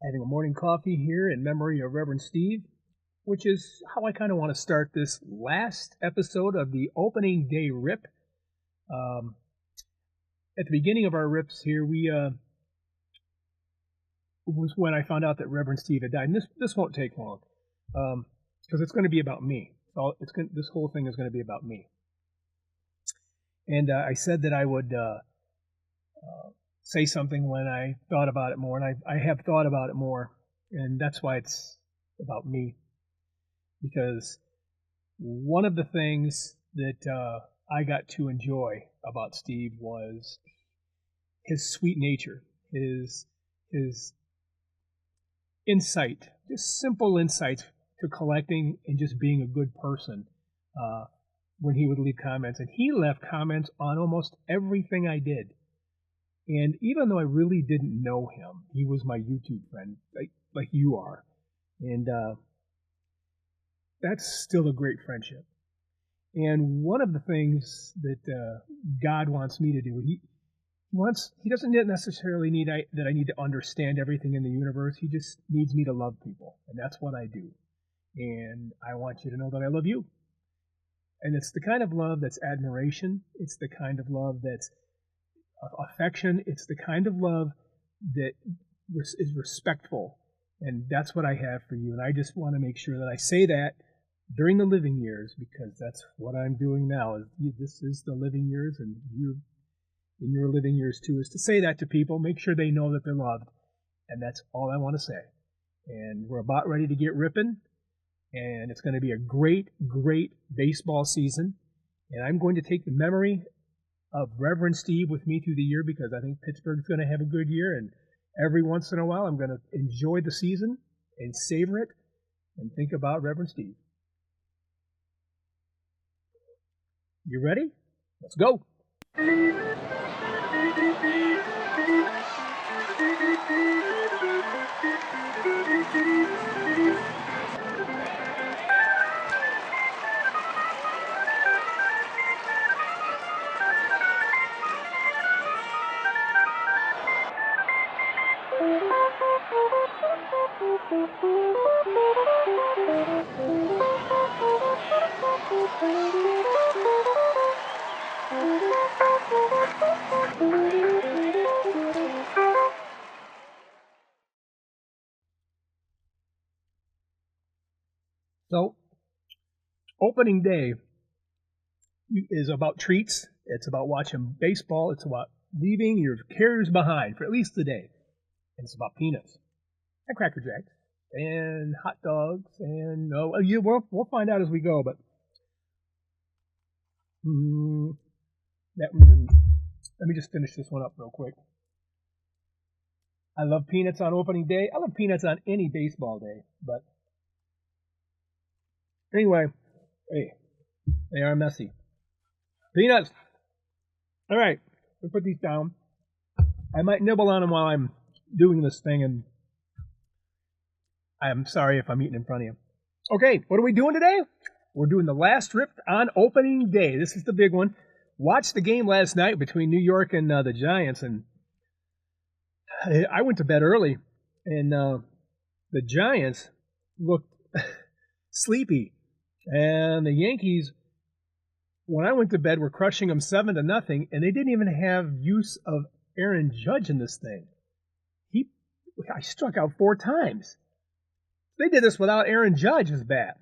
Having a morning coffee here in memory of Reverend Steve, which is how I kind of want to start this last episode of the opening day rip. Um, at the beginning of our rips here, we was when I found out that Reverend Steve had died, and this won't take long, because it's going to be about me. So this whole thing is going to be about me. And I said that I would say something when I thought about it more, and I have thought about it more, and that's why it's about me. Because one of the things that I got to enjoy about Steve was his sweet nature, his insight, just simple insights to collecting and just being a good person. When he would leave comments, and he left comments on almost everything I did. And even though I really didn't know him, he was my YouTube friend, like you are, and that's still a great friendship. And one of the things that God wants me to do, he doesn't necessarily need that I need to understand everything in the universe. He just needs me to love people, and that's what I do. And I want you to know that I love you. And it's the kind of love that's admiration. It's the kind of love that's affection. It's the kind of love that is respectful. And that's what I have for you. And I just want to make sure that I say that during the living years, because that's what I'm doing now. This is the living years, and you in your living years too, is to say that to people, make sure they know that they're loved. And that's all I want to say. And we're about ready to get ripping. And it's going to be a great, great baseball season. And I'm going to take the memory of Reverend Steve with me through the year, because I think Pittsburgh's going to have a good year. And every once in a while, I'm going to enjoy the season and savor it and think about Reverend Steve. You ready? Let's go. So, opening day is about treats. It's about watching baseball. It's about leaving your cares behind for at least the day. And it's about peanuts and Cracker Jacks and hot dogs. And we'll find out as we go. But let me just finish this one up real quick. I love peanuts on opening day. I love peanuts on any baseball day. But anyway, hey, they are messy. Peanuts. All right, we'll put these down. I might nibble on them while I'm doing this thing, and I'm sorry if I'm eating in front of you. Okay, what are we doing today? We're doing the last rip on opening day. This is the big one. Watched the game last night between New York and the Giants, and I went to bed early, and the Giants looked sleepy, and the Yankees, when I went to bed, were crushing them 7-0, and they didn't even have use of Aaron Judge in this thing. I struck out 4 times. They did this without Aaron Judge's bat.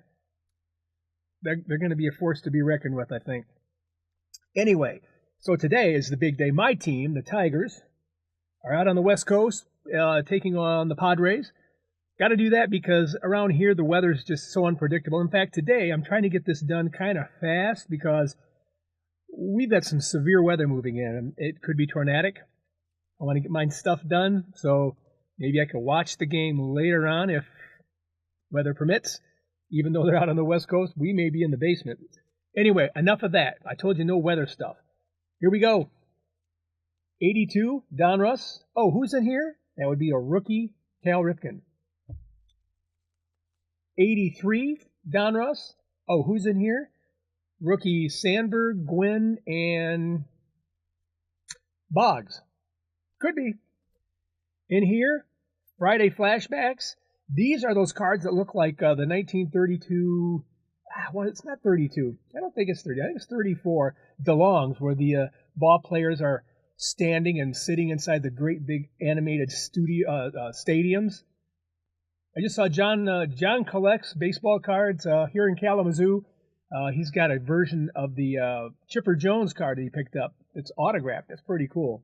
They're going to be a force to be reckoned with, I think. Anyway, so today is the big day. My team, the Tigers, are out on the West Coast taking on the Padres. Got to do that because around here the weather's just so unpredictable. In fact, today I'm trying to get this done kind of fast because we've got some severe weather moving in. It could be tornadic. I want to get my stuff done, so maybe I can watch the game later on if weather permits. Even though they're out on the West Coast, we may be in the basement. Anyway, enough of that. I told you no weather stuff. Here we go. 82, Donruss. Oh, who's in here? That would be a rookie, Cal Ripken. 83, Donruss. Oh, who's in here? Rookie Sandberg, Gwynn, and Boggs. Could be. In here, Friday flashbacks. These are those cards that look like the 1932. Well, it's not 32. I don't think it's 30. I think it's 34 DeLongs, where the ball players are standing and sitting inside the great big animated stadiums. I just saw John collects baseball cards here in Kalamazoo. He's got a version of the Chipper Jones card that he picked up. It's autographed. That's pretty cool.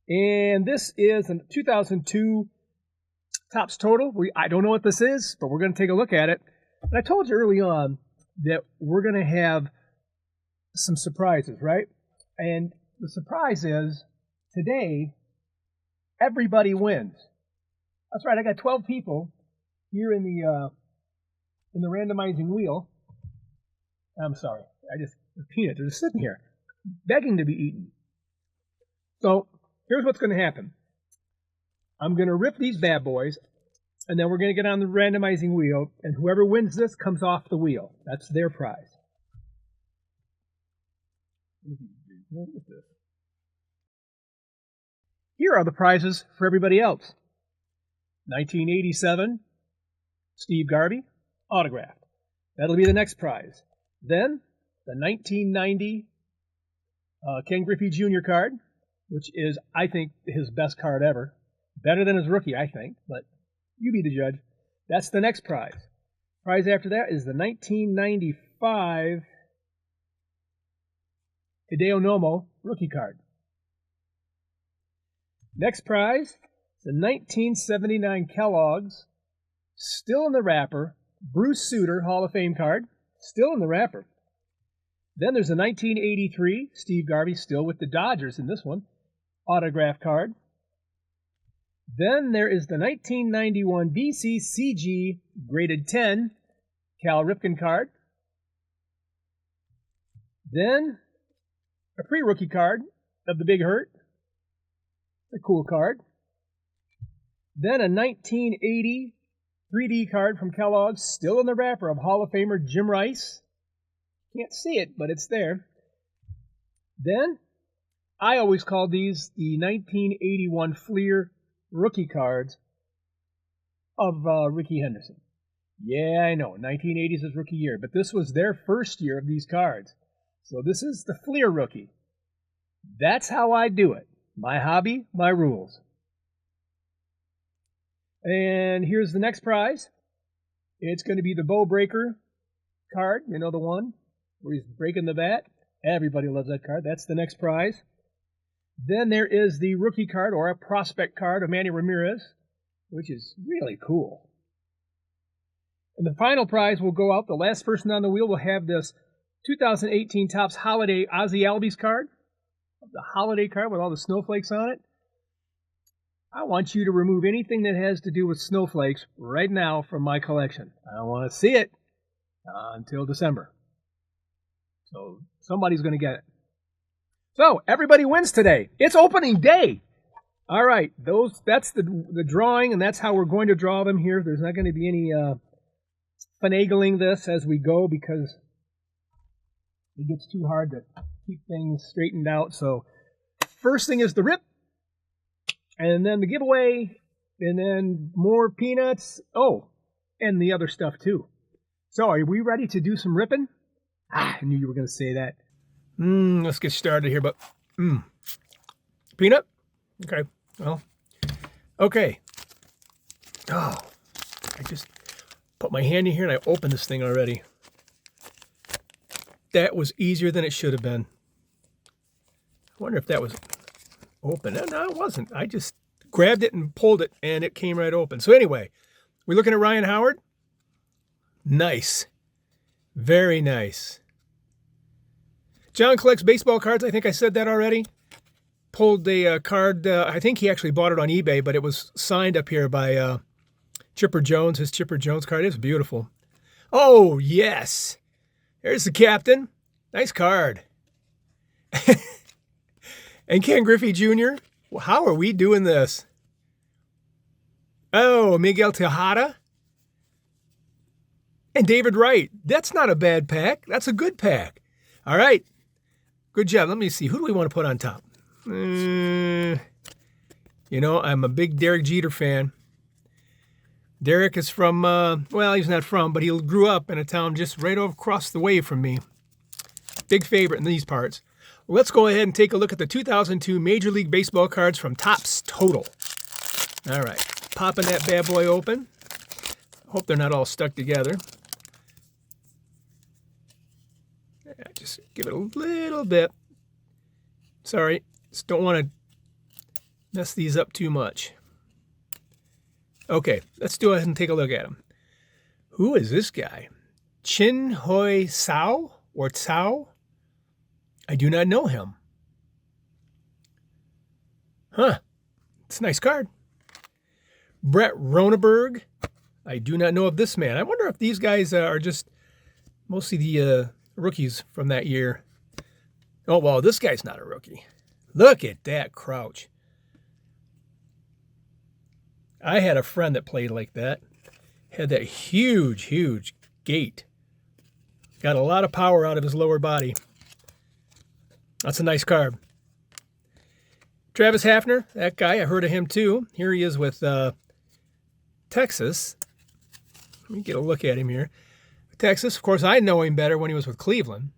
And this is a 2002 Topps Total. I don't know what this is, but we're going to take a look at it. And I told you early on that we're going to have some surprises, right? And the surprise is today, everybody wins. That's right. I got 12 people here in the randomizing wheel. I'm sorry. Peanuts are just sitting here, begging to be eaten. So here's what's going to happen. I'm going to rip these bad boys, and then we're going to get on the randomizing wheel, and whoever wins this comes off the wheel. That's their prize. Here are the prizes for everybody else. 1987, Steve Garvey, autographed. That'll be the next prize. Then, the 1990 Ken Griffey Jr. card, which is, I think, his best card ever. Better than his rookie, I think, but you be the judge. That's the next prize. Prize after that is the 1995 Hideo Nomo rookie card. Next prize is the 1979 Kellogg's, still in the wrapper, Bruce Sutter Hall of Fame card, still in the wrapper. Then there's the 1983 Steve Garvey, still with the Dodgers in this one, autograph card. Then there is the 1991 BCCG graded 10 Cal Ripken card. Then a pre-rookie card of the Big Hurt. It's a cool card. Then a 1980 3D card from Kellogg's, still in the wrapper, of Hall of Famer Jim Rice. Can't see it, but it's there. Then, I always called these the 1981 Fleer rookie cards of Rickey Henderson. Yeah, I know, 1980s is rookie year, but this was their first year of these cards. So this is the Fleer rookie. That's how I do it. My hobby, my rules. And here's the next prize. It's going to be the Bo Breaker card. You know, the one where he's breaking the bat. Everybody loves that card. That's the next prize. Then there is the rookie card, or a prospect card, of Manny Ramirez, which is really cool. And the final prize will go out. The last person on the wheel will have this 2018 Topps Holiday Ozzie Albies card. The holiday card with all the snowflakes on it. I want you to remove anything that has to do with snowflakes right now from my collection. I don't want to see it until December. So somebody's going to get it. So everybody wins today. It's opening day. All right, that's the drawing, and that's how we're going to draw them here. There's not going to be any finagling this as we go, because it gets too hard to keep things straightened out. So first thing is the rip, and then the giveaway, and then more peanuts. Oh, and the other stuff too. So are we ready to do some ripping? I knew you were going to say that. Let's get started here, but peanut? Okay, well, okay. Oh, I just put my hand in here and I opened this thing already. That was easier than it should have been. I wonder if that was open. No, it wasn't. I just grabbed it and pulled it, and it came right open. So anyway, we're looking at Ryan Howard. Nice. Very nice. John collects baseball cards. I think I said that already. Pulled a card. I think he actually bought it on eBay, but it was signed up here by Chipper Jones. His Chipper Jones card is beautiful. Oh, yes. There's the captain. Nice card. And Ken Griffey Jr. How are we doing this? Oh, Miguel Tejada. And David Wright. That's not a bad pack. That's a good pack. All right. Good job. Let me see. Who do we want to put on top? You know, I'm a big Derek Jeter fan. Derek is from, well, he's not from, but he grew up in a town just right across the way from me. Big favorite in these parts. Well, let's go ahead and take a look at the 2002 Major League Baseball cards from Topps Total. All right, popping that bad boy open. Hope they're not all stuck together. Yeah, just give it a little bit. Sorry, just don't want to mess these up too much. Okay, let's go ahead and take a look at him. Who is this guy? Chin Hoi Sao or Tsao? I do not know him. Huh, it's a nice card. Brett Roneberg. I do not know of this man. I wonder if these guys are just mostly the rookies from that year. Oh, well, this guy's not a rookie. Look at that crouch. I had a friend that played like that. Had that huge, huge gait. Got a lot of power out of his lower body. That's a nice card. Travis Hafner, that guy, I heard of him too. Here he is with Texas. Let me get a look at him here. Texas, of course, I know him better when he was with Cleveland.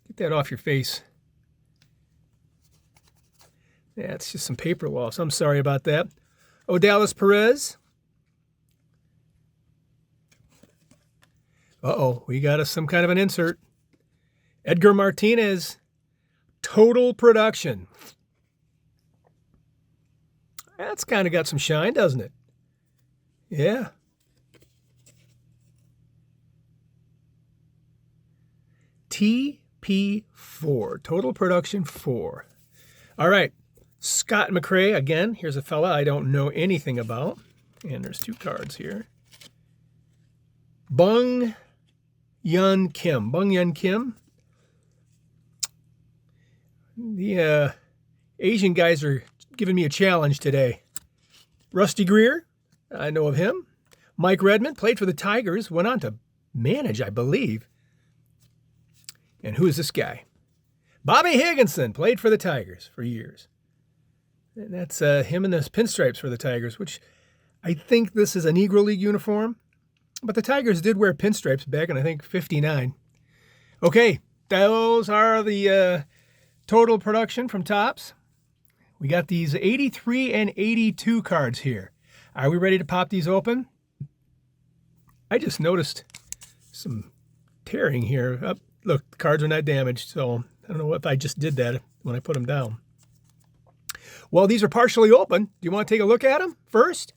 Get that off your face. Yeah, it's just some paper loss. I'm sorry about that. Odalis Perez. Uh-oh, we got us some kind of an insert. Edgar Martinez. Total Production. That's kind of got some shine, doesn't it? Yeah. TP4. Total Production 4. All right. Scott McRae, again, here's a fella I don't know anything about. And there's two cards here. Bung Yun Kim. Bung Yun Kim. The Asian guys are giving me a challenge today. Rusty Greer, I know of him. Mike Redmond, played for the Tigers, went on to manage, I believe. And who is this guy? Bobby Higginson, played for the Tigers for years. And that's him in the pinstripes for the Tigers, which I think this is a Negro League uniform. But the Tigers did wear pinstripes back in, I think, 59. Okay, those are the Total Production from Topps. We got these 83 and 82 cards here. Are we ready to pop these open? I just noticed some tearing here. Oh, look, the cards are not damaged, so I don't know if I just did that when I put them down. Well, these are partially open. Do you want to take a look at them first?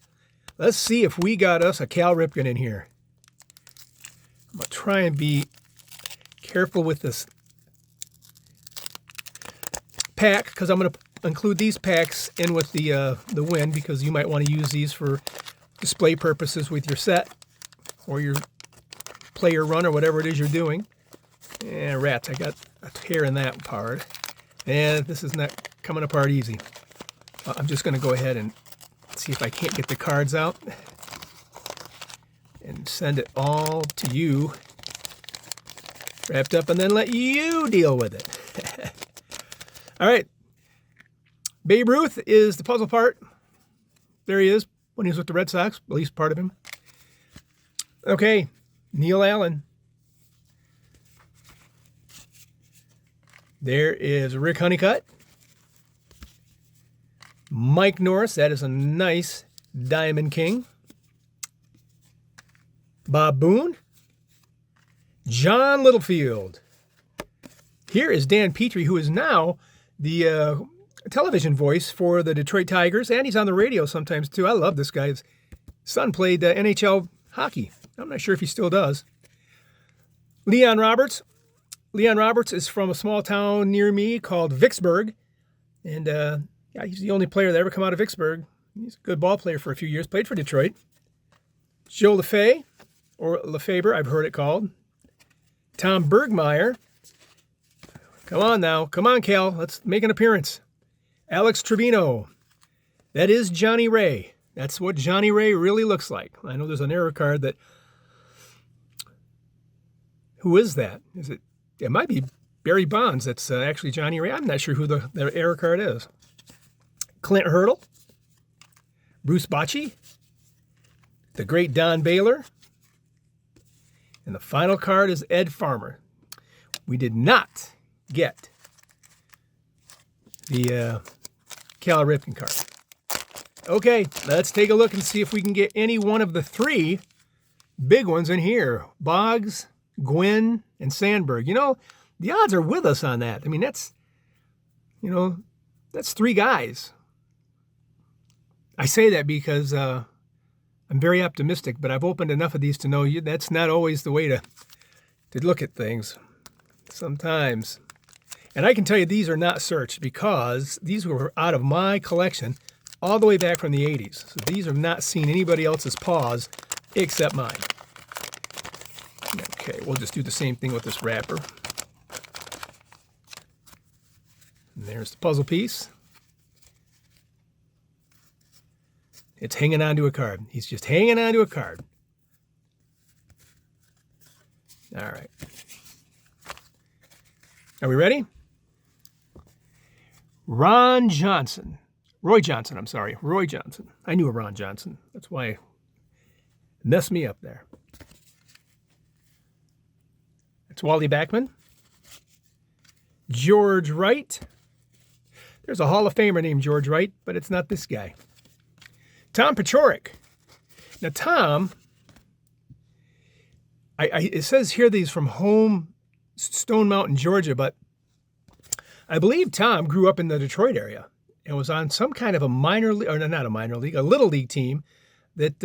Let's see if we got us a Cal Ripken in here. I'm going to try and be careful with this pack because I'm going to include these packs in with the win because you might want to use these for display purposes with your set or your player run or whatever it is you're doing. And rats, I got a tear in that part. And this is not coming apart easy. I'm just going to go ahead and see if I can't get the cards out and send it all to you wrapped up and then let you deal with it. All right. Babe Ruth is the puzzle part. There he is when he was with the Red Sox, at least part of him. Okay, Neil Allen. There is Rick Honeycutt. Mike Norris, that is a nice Diamond King. Bob Boone. John Littlefield. Here is Dan Petrie, who is now the television voice for the Detroit Tigers, and he's on the radio sometimes too. I love this guy. His son played NHL hockey. I'm not sure if he still does. Leon Roberts. Leon Roberts is from a small town near me called Vicksburg, and yeah, he's the only player that ever come out of Vicksburg. He's a good ball player for a few years. Played for Detroit. Joe Lefebvre, or Lefebvre, I've heard it called. Tom Bergmeyer. Come on now. Come on, Cal. Let's make an appearance. Alex Trevino. That is Johnny Ray. That's what Johnny Ray really looks like. I know there's an error card that... Who is that? Is it? It might be Barry Bonds. That's actually Johnny Ray. I'm not sure who the error card is. Clint Hurdle. Bruce Bochy, the great Don Baylor, and the final card is Ed Farmer. We did not get the Cal Ripken card. Okay, let's take a look and see if we can get any one of the three big ones in here. Boggs, Gwynn, and Sandberg. You know, the odds are with us on that. I mean, that's three guys. I say that because I'm very optimistic, but I've opened enough of these to know that's not always the way to look at things sometimes. And I can tell you these are not searched because these were out of my collection all the way back from the 80s. So these have not seen anybody else's paws except mine. Okay, we'll just do the same thing with this wrapper. And there's the puzzle piece. It's hanging onto a card. He's just hanging onto a card. All right. Are we ready? Roy Johnson. Roy Johnson. I knew a Ron Johnson. That's why it messed me up there. It's Wally Backman. George Wright. There's a Hall of Famer named George Wright, but it's not this guy. Tom Paciorek. Now, Tom, it says here these from home, Stone Mountain, Georgia, but I believe Tom grew up in the Detroit area and was on some kind of a minor league, or not a minor league, a little league team that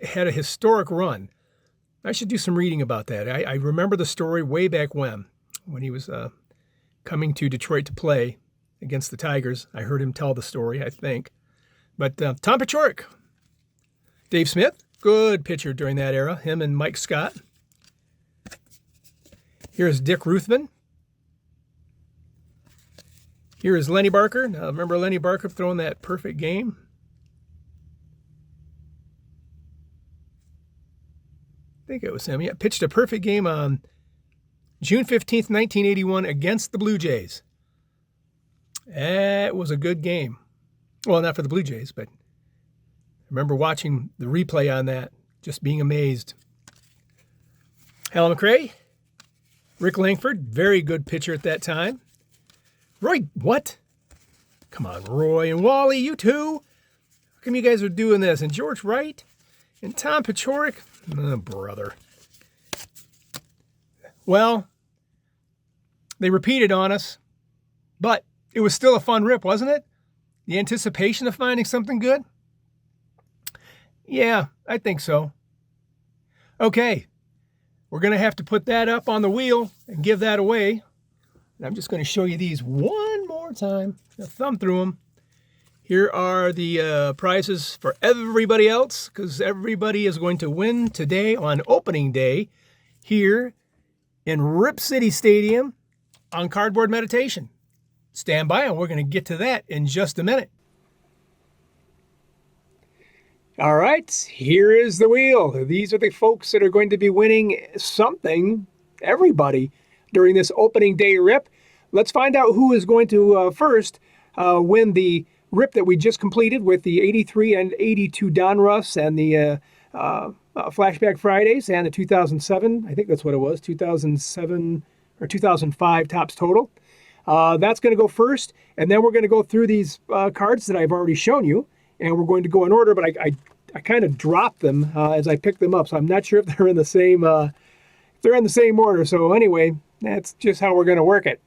had a historic run. I should do some reading about that. I remember the story way back when he was coming to Detroit to play against the Tigers. I heard him tell the story, I think. But Tom Paciorek. Dave Smith, good pitcher during that era, him and Mike Scott. Here's Dick Ruthven. Here is Lenny Barker. Now, remember Lenny Barker throwing that perfect game? I think it was him. Yeah, pitched a perfect game on June 15th, 1981 against the Blue Jays. That was a good game. Well, not for the Blue Jays, but I remember watching the replay on that, just being amazed. Hal McRae, Rick Langford, very good pitcher at that time. Roy, what? Come on, Roy and Wally, you too. How come you guys are doing this? And George Wright and Tom Paciorek? Oh, brother. Well, they repeated on us, but it was still a fun rip, wasn't it? The anticipation of finding something good? Yeah, I think so. Okay, we're going to have to put that up on the wheel and give that away. And I'm just going to show you these one more time. Now, thumb through them. Here are the prizes for everybody else, because everybody is going to win today on opening day here in Rip City Stadium on Cardboard Meditation. Stand by, and we're going to get to that in just a minute. All right, here is the wheel. These are the folks that are going to be winning something, everybody, during this opening day rip. Let's find out who is going to first win the rip that we just completed with the 83 and 82 Donruss and the Flashback Fridays and the 2007, I think that's what it was, 2007 or 2005 Topps Total. That's going to go first, and then we're going to go through these cards that I've already shown you, and we're going to go in order, but I kind of dropped them as I picked them up, so I'm not sure if they're in the same order. So anyway, that's just how we're going to work it.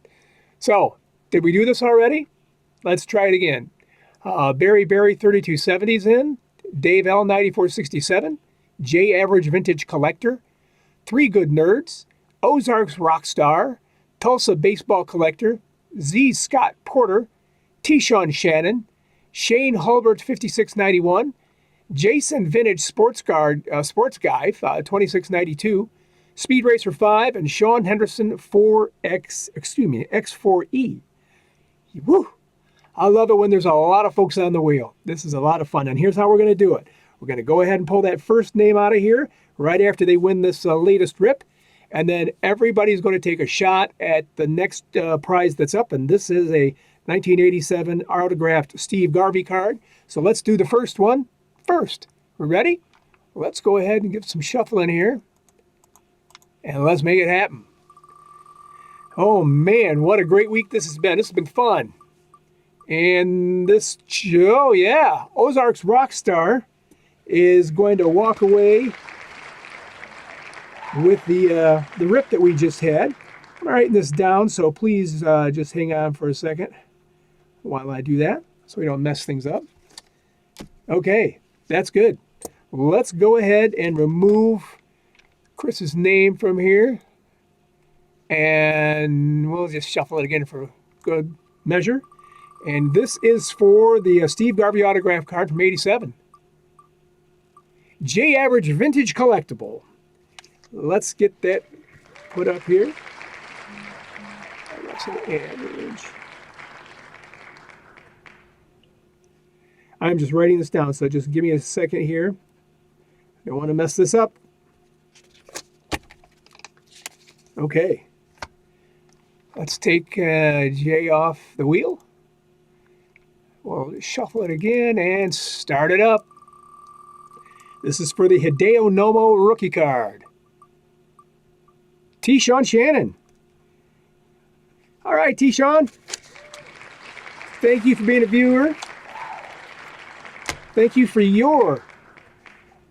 So, did we do this already? Let's try it again. Barry 3270's in, Dave L 9467, J Average Vintage Collector, Three Good Nerds, Ozarks Rockstar, Tulsa Baseball Collector, Z Scott Porter, T. Sean Shannon, Shane Hulbert 5691, Jason Vintage Sports Guy 2692, Speed Racer 5, and Sean Henderson X4E. Woo! I love it when there's a lot of folks on the wheel. This is a lot of fun, and here's how we're going to do it. We're going to go ahead and pull that first name out of here right after they win this latest rip, and then everybody's going to take a shot at the next prize that's up, and this is a 1987 autographed Steve Garvey card. So let's do the first one. first. We ready? Let's go ahead and get some shuffling here. And let's make it happen. Oh man, what a great week this has been. This has been fun. And this, oh yeah, Ozarks Rockstar is going to walk away with the rip that we just had. I'm writing this down, so please just hang on for a second while I do that so we don't mess things up. Okay, that's good. Let's go ahead and remove Chris's name from here. And we'll just shuffle it again for good measure. And this is for the Steve Garvey autograph card from '87. J Average Vintage Collectible. Let's get that put up here. That's an average. I'm just writing this down, so just give me a second here. I don't want to mess this up. Okay. Let's take J off the wheel. We'll shuffle it again and start it up. This is for the Hideo Nomo rookie card. T. Sean Shannon. All right, T. Sean. Thank you for being a viewer. Thank you for your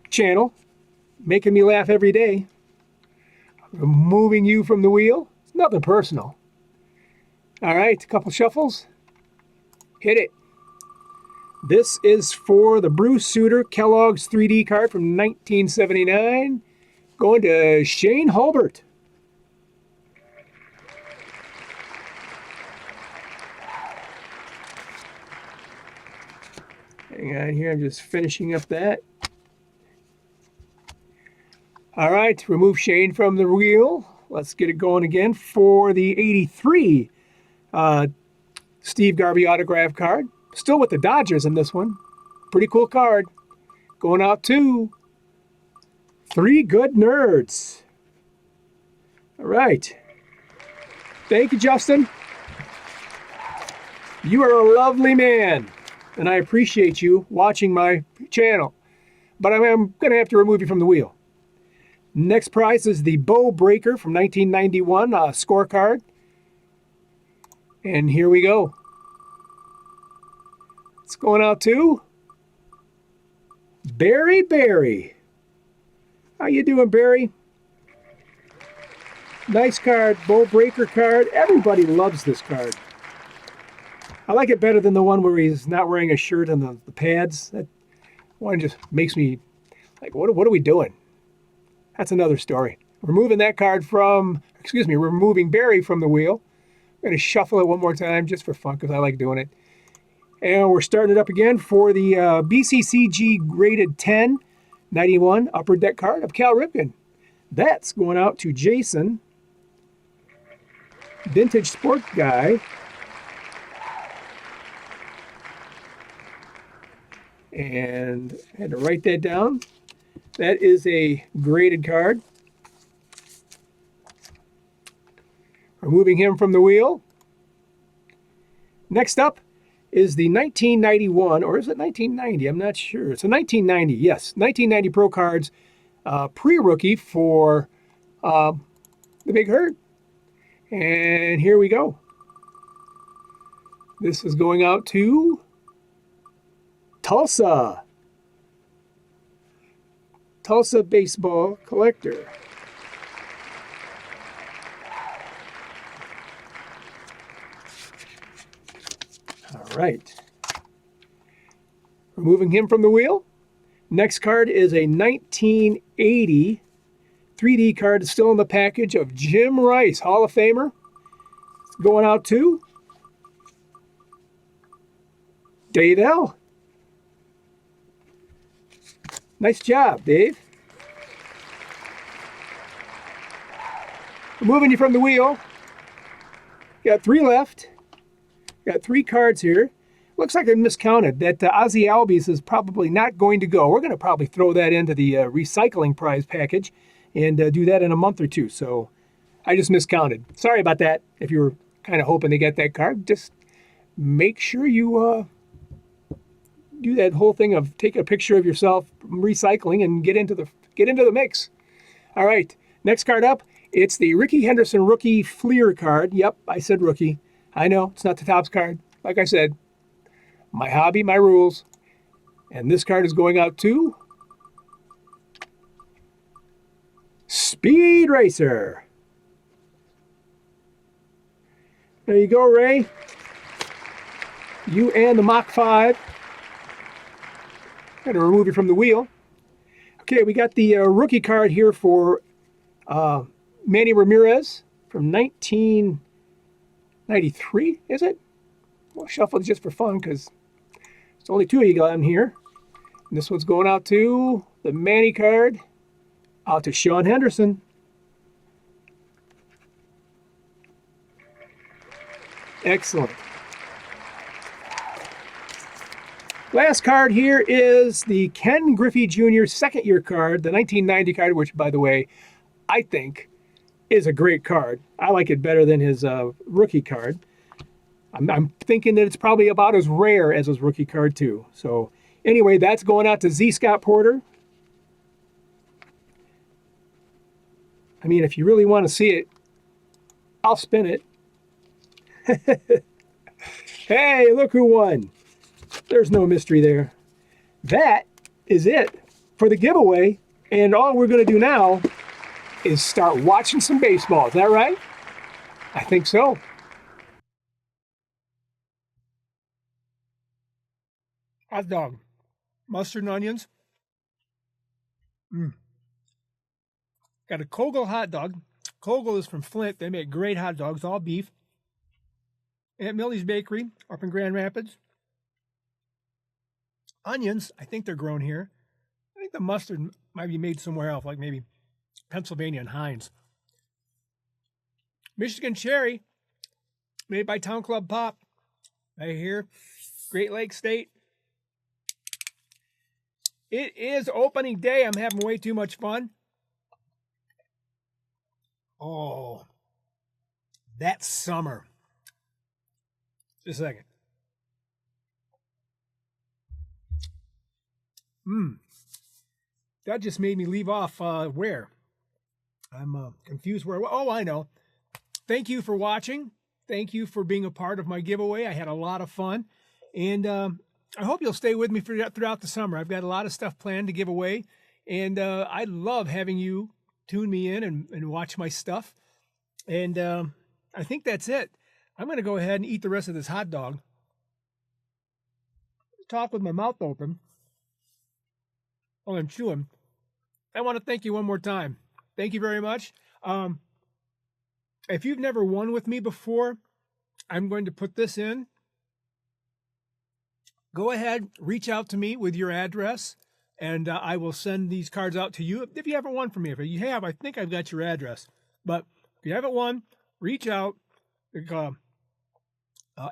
channel, making me laugh every day. Removing you from the wheel. It's nothing personal. All right, a couple shuffles. Hit it. This is for the Bruce Sutter Kellogg's 3D card from 1979. Going to Shane Hulbert. Hang on here, I'm just finishing up that. All right, remove Shane from the wheel. Let's get it going again for the 83 Steve Garvey autograph card. Still with the Dodgers in this one. Pretty cool card. Going out to Three Good Nerds. All right. Thank you, Justin. You are a lovely man, and I appreciate you watching my channel. But I'm going to have to remove you from the wheel. Next prize is the Bo Breaker from 1991 scorecard. And here we go. It's going out to Barry Barry. How you doing, Barry? Nice card, Bo Breaker card. Everybody loves this card. I like it better than the one where he's not wearing a shirt and the pads. That one just makes me like, what are we doing? That's another story. Removing that card from, removing Barry from the wheel. I'm going to shuffle it one more time just for fun because I like doing it. And we're starting it up again for the BCCG graded 10 91 upper deck card of Cal Ripken. That's going out to Jason, Vintage Sport Guy. And I had to write that down. That is a graded card. Removing him from the wheel. Next up is the 1991, or is it 1990? I'm not sure. It's a 1990, yes. 1990 Pro Cards pre-rookie for the Big Herd. And here we go. This is going out to Tulsa. Tulsa Baseball Collector. All right. Removing him from the wheel. Next card is a 1980 3D card. It's still in the package of Jim Rice, Hall of Famer. It's going out to Dave L. Nice job, Dave. Removing you from the wheel. Got 3 left. Got 3 cards here. Looks like I miscounted. That Ozzy Albies is probably not going to go. We're going to probably throw that into the recycling prize package and do that in a month or two. So I just miscounted. Sorry about that. If you were kind of hoping to get that card, just make sure you do that whole thing of take a picture of yourself recycling and get into the mix. All right, next card up, it's the Rickey Henderson rookie Fleer card. Yep, I said rookie. I know it's not the Topps card. Like I said, my hobby, my rules. And this card is going out to Speed Racer. There you go, Ray. You and the Mach 5. I'm going to remove you from the wheel. Okay, we got the rookie card here for Manny Ramirez from 1993, is it? We'll shuffle it just for fun because it's only two of you got in here. And this one's going out to the Manny card, out to Sean Henderson. Excellent. Last card here is the Ken Griffey Jr. second-year card, the 1990 card, which, by the way, I think is a great card. I like it better than his rookie card. I'm thinking that it's probably about as rare as his rookie card, too. So, anyway, that's going out to Z. Scott Porter. I mean, if you really want to see it, I'll spin it. Hey, look who won. There's no mystery there. That is it for the giveaway. And all we're going to do now is start watching some baseball. Is that right? I think so. Hot dog. Mustard and onions. Got a Kogel hot dog. Kogel is from Flint. They make great hot dogs, all beef. Aunt Millie's Bakery up in Grand Rapids. Onions, I think they're grown here. I think the mustard might be made somewhere else, like maybe Pennsylvania and Heinz. Michigan Cherry, made by Town Club Pop, right here. Great Lakes State. It is opening day. I'm having way too much fun. Oh, that's summer. Just a second. That just made me leave off where? I'm confused where. Oh, I know. Thank you for watching. Thank you for being a part of my giveaway. I had a lot of fun. And I hope you'll stay with me throughout the summer. I've got a lot of stuff planned to give away. And I love having you tune me in and watch my stuff. And I think that's it. I'm going to go ahead and eat the rest of this hot dog. Talk with my mouth open while I'm chewing. I want to thank you one more time. Thank you very much. If you've never won with me before, I'm going to put this in. Go ahead, reach out to me with your address, and I will send these cards out to you. If you haven't won from me, if you have, I think I've got your address. But if you haven't won, reach out. The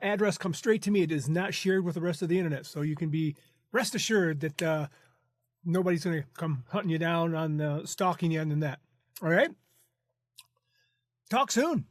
address comes straight to me. It is not shared with the rest of the internet, so you can be rest assured that nobody's going to come hunting you down on stalking you and that. All right? Talk soon.